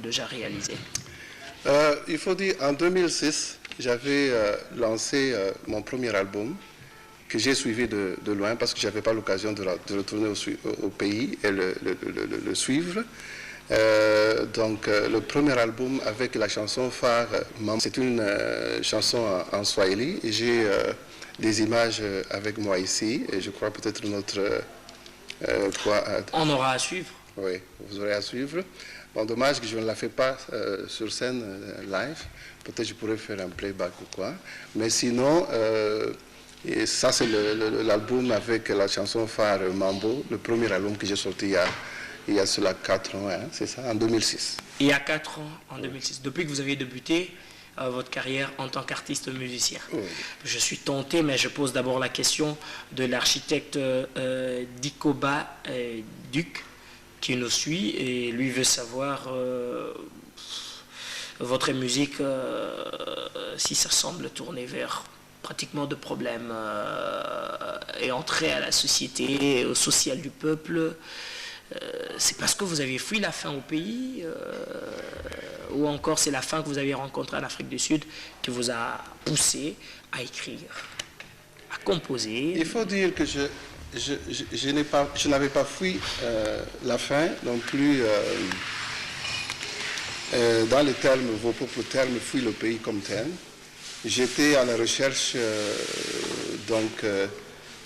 déjà réalisés? Il faut dire, en 2006, j'avais lancé mon premier album que j'ai suivi de loin parce que je n'avais pas l'occasion de retourner au pays et le suivre. Donc le premier album avec la chanson phare, c'est une chanson en swahili et j'ai des images avec moi ici et je crois peut-être notre... On aura à suivre. Oui, vous aurez à suivre. Bon, dommage que je ne la fais pas sur scène live. Peut-être je pourrais faire un playback ou quoi. Mais sinon, et ça c'est l'album avec la chanson phare Mambo, le premier album que j'ai sorti il y a cela 4 ans, hein, c'est ça, en 2006. Il y a 4 ans, en 2006. Depuis que vous avez débuté votre carrière en tant qu'artiste musicien. Oui. Je suis tenté, mais je pose d'abord la question de l'architecte Dikoba Duc, qui nous suit, et lui veut savoir votre musique, si ça semble tourner vers pratiquement de problèmes et entrer à la société, au social du peuple. C'est parce que vous avez fui la faim au pays ou encore c'est la faim que vous avez rencontrée en Afrique du Sud qui vous a poussé à écrire, à composer? Il faut dire que je n'avais pas fui la faim non plus dans les termes, vos propres termes, fui le pays comme tel. J'étais à la recherche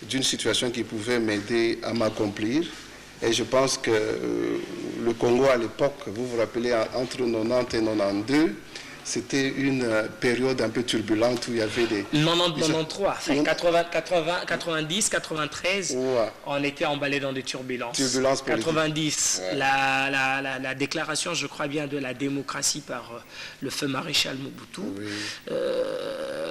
d'une situation qui pouvait m'aider à m'accomplir. Et je pense que le Congo à l'époque, vous vous rappelez, entre 90 et 92, c'était une période un peu turbulente où il y avait des... 93, enfin 90, 93, ouais. On était emballé dans des turbulences. 90, ouais. la déclaration, je crois bien, de la démocratie par le feu maréchal Mobutu. Oui.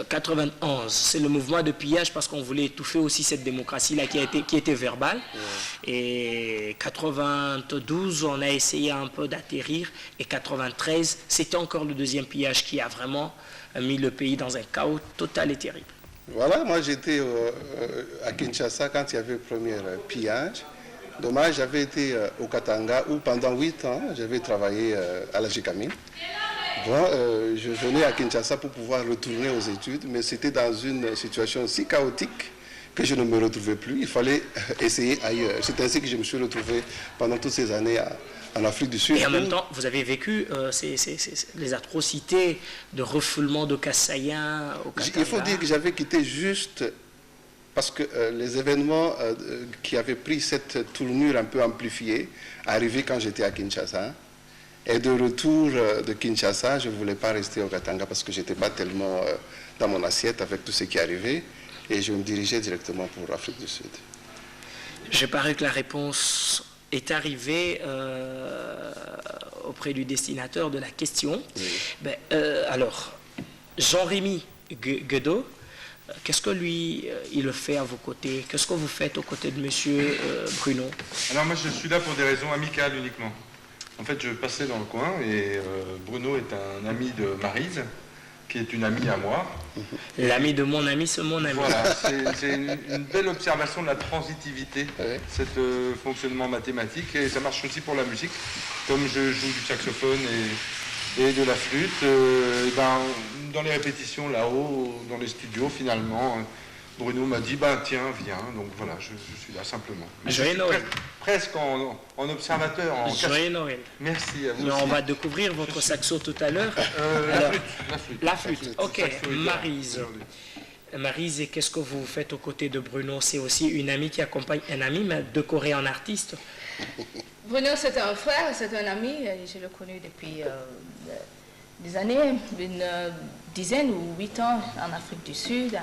91, c'est le mouvement de pillage parce qu'on voulait étouffer aussi cette démocratie-là qui était verbale. Ouais. Et 92, on a essayé un peu d'atterrir. Et 93, c'était encore le deuxième pillage qui a vraiment mis le pays dans un chaos total et terrible. Voilà, moi j'étais à Kinshasa quand il y avait le premier pillage. Dommage, j'avais été au Katanga où pendant 8 ans, j'avais travaillé à la Gécamine. Bon, je venais à Kinshasa pour pouvoir retourner aux études, mais c'était dans une situation si chaotique que je ne me retrouvais plus. Il fallait essayer ailleurs. C'est ainsi que je me suis retrouvé pendant toutes ces années en Afrique du Sud. Et en même temps, vous avez vécu les atrocités de refoulement de Kassaïens au Katanga. Il faut dire que j'avais quitté juste parce que les événements qui avaient pris cette tournure un peu amplifiée arrivaient quand j'étais à Kinshasa. Et de retour de Kinshasa, je ne voulais pas rester au Katanga parce que je n'étais pas tellement dans mon assiette avec tout ce qui arrivait. Et je me dirigeais directement pour l'Afrique du Sud. Je parie que la réponse est arrivée auprès du destinateur de la question. Oui. Alors, Jean-Rémy Guedo, qu'est-ce que lui, il fait à vos côtés? Qu'est-ce que vous faites aux côtés de monsieur Bruno? Alors moi, je suis là pour des raisons amicales uniquement. En fait, je passais dans le coin et Bruno est un ami de Maryse, qui est une amie à moi. L'ami de mon ami, c'est mon ami. Voilà, c'est une belle observation de la transitivité, oui. Cet fonctionnement mathématique, et ça marche aussi pour la musique. Comme je joue du saxophone et de la flûte, dans les répétitions là-haut, dans les studios, finalement, Bruno m'a dit, tiens, viens. Donc voilà, je suis là simplement. Joyeux Noël. Presque en observateur. Joyeux Noël. Merci à vous. Mais on va découvrir votre saxo tout à l'heure. La flûte. Ok, Maryse. Maryse, et qu'est-ce que vous faites aux côtés de Bruno? C'est aussi une amie qui accompagne un ami, mais deux Coréens artistes. Bruno, c'est un frère, c'est un ami. Je l'ai connu depuis des années, une dizaine ou 8 ans en Afrique du Sud.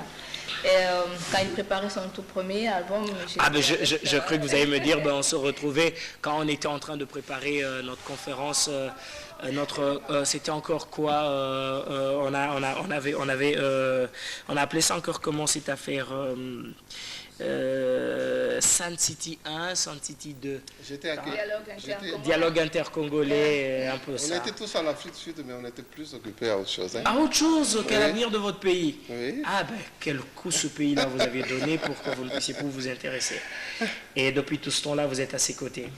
Et quand il préparait son tout premier album... je crois que vous allez me dire, on se retrouvait quand on était en train de préparer notre conférence, c'était encore quoi, on a appelé ça encore comment cette affaire, Sun City 1, Sun City 2. Dialogue intercongolais, un peu ça. On était tous en Afrique du Sud, mais on était plus occupés à autre chose. Hein. À autre chose qu'à l'avenir de votre pays. Oui. Quel coup ce pays-là vous avez donné pour que vous ne puissiez plus vous intéresser. Et depuis tout ce temps-là, vous êtes à ses côtés.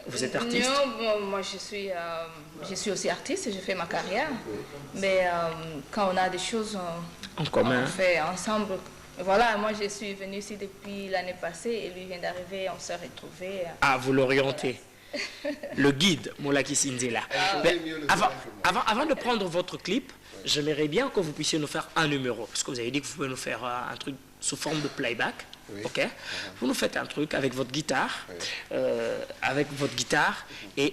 Vous êtes artiste? Non, bon, moi je suis aussi artiste, je fais ma carrière. Mais quand on a des choses En commun. on fait ensemble. Voilà, moi je suis venue ici depuis l'année passée et lui vient d'arriver, on s'est retrouvés. Ah, vous l'orientez. Le guide, Molaki Sinzela. Mais avant de prendre votre clip, j'aimerais bien que vous puissiez nous faire un numéro. Parce que vous avez dit que vous pouvez nous faire un truc sous forme de playback. Oui. Ok. Vous nous faites un truc avec votre guitare. Et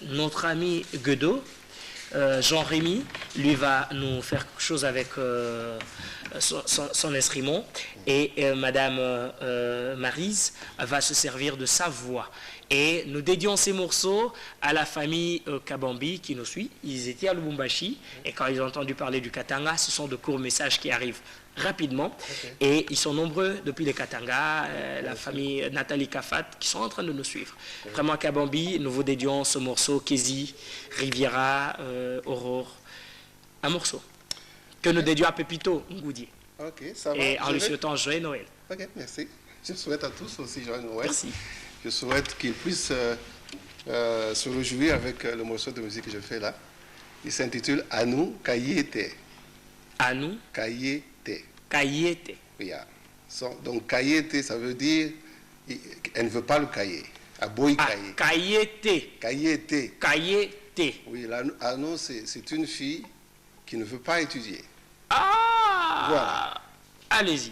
notre ami Guedo, Jean-Rémy, lui va nous faire quelque chose avec son instrument. Et Madame Maryse va se servir de sa voix. Et nous dédions ces morceaux à la famille Kabambi qui nous suit. Ils étaient à Lubumbashi et quand ils ont entendu parler du Katanga, ce sont de courts messages qui arrivent rapidement. Et ils sont nombreux depuis le Katanga, la famille Nathalie Kafat qui sont en train de nous suivre. Vraiment Kabambi, nous vous dédions ce morceau Kézi, Riviera, Aurore. Un morceau que nous dédions à Pepito Ngoudi. Ok, ça va. Et en lui souhaitant joyeux Noël. Ok, merci. Je souhaite à tous aussi joyeux Noël. Merci. Je souhaite qu'ils puissent se réjouir avec le morceau de musique que je fais là. Il s'intitule Anou Kayete. Anou Kayete. Kayete. Oui, donc Kayete, ça veut dire elle ne veut pas le cahier. Aboy cahier. Kayete. Kayete. Kayete. Oui, Anou, c'est une fille qui ne veut pas étudier. Ah. Voilà. Allez-y.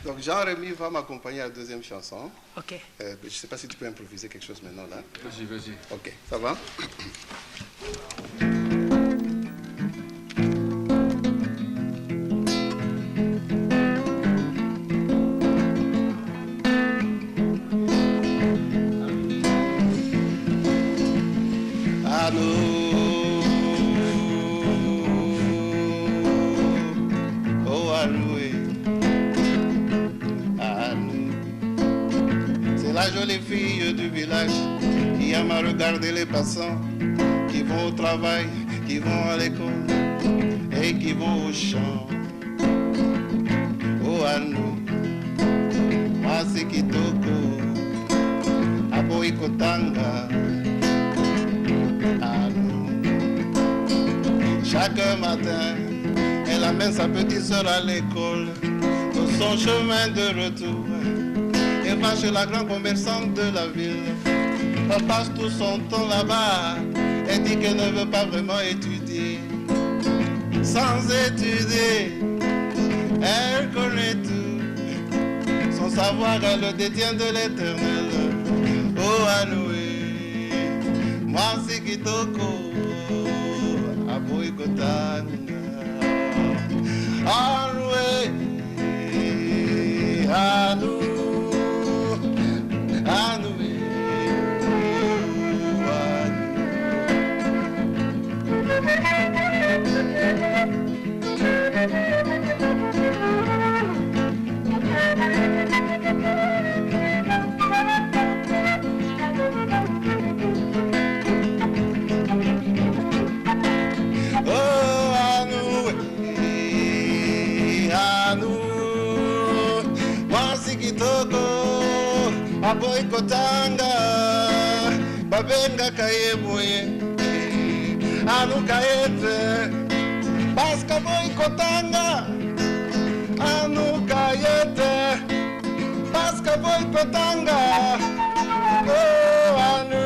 Donc Jean-Rémy va m'accompagner à la deuxième chanson. Ok. Je ne sais pas si tu peux improviser quelque chose maintenant là. Vas-y, vas-y. Ok, ça va. La jolie fille du village qui aime à regarder les passants qui vont au travail, qui vont à l'école et qui vont au champ. Oh Anou, moi c'est Kitoko, Aboy Kotanga. Anou, chaque matin, elle amène sa petite soeur à l'école, sur son chemin de retour. Elle va chez la grande commerçante de la ville. Elle passe tout son temps là-bas. Elle dit qu'elle ne veut pas vraiment étudier. Sans étudier, elle connaît tout. Son savoir, elle le détient de l'éternel. Oh Anoué, moi c'est Kitoko, Aboy Kotanga. Anoué, Anou. Aboy Kotanga, Babenga Kayeboye, Anou Kayete, Baska Boy Kotanga, Anou Kayete, Baska Boy Kotanga, oh Anou.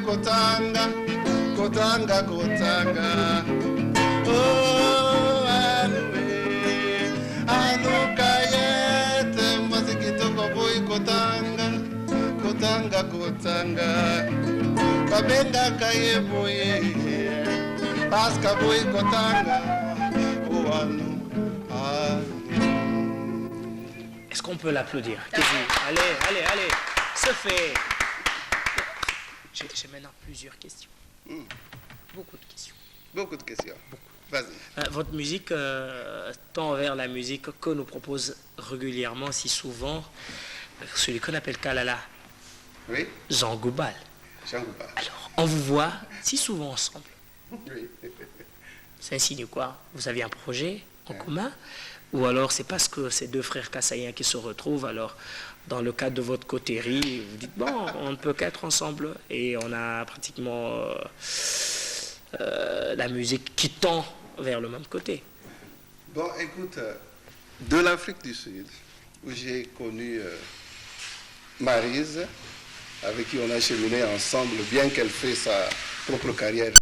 Kotanga, Kotanga, Kotanga. Oh, Anoué, Anou Kayete, Masikitoko boy Kotanga, Kotanga, Kotanga. Babenga Kayeboye, Paska boy Kotanga. Oh, Anou, Anou. Est-ce qu'on peut l'applaudir? Allez, se fait. J'ai maintenant plusieurs questions. Beaucoup de questions. Beaucoup de questions. Beaucoup. Vas-y. Votre musique tend vers la musique que nous propose régulièrement, si souvent, celui qu'on appelle Kalala. Oui. Jean Goubal. Jean Goubal. Alors, on vous voit si souvent ensemble. Oui. Ça insigne quoi? Vous avez un projet en commun? Ou alors c'est parce que ces deux frères kassaïens qui se retrouvent, alors dans le cadre de votre coterie, vous dites, bon, on ne peut qu'être ensemble et on a pratiquement la musique qui tend vers le même côté. Bon, écoute, de l'Afrique du Sud, où j'ai connu Maryse, avec qui on a cheminé ensemble, bien qu'elle fait sa propre carrière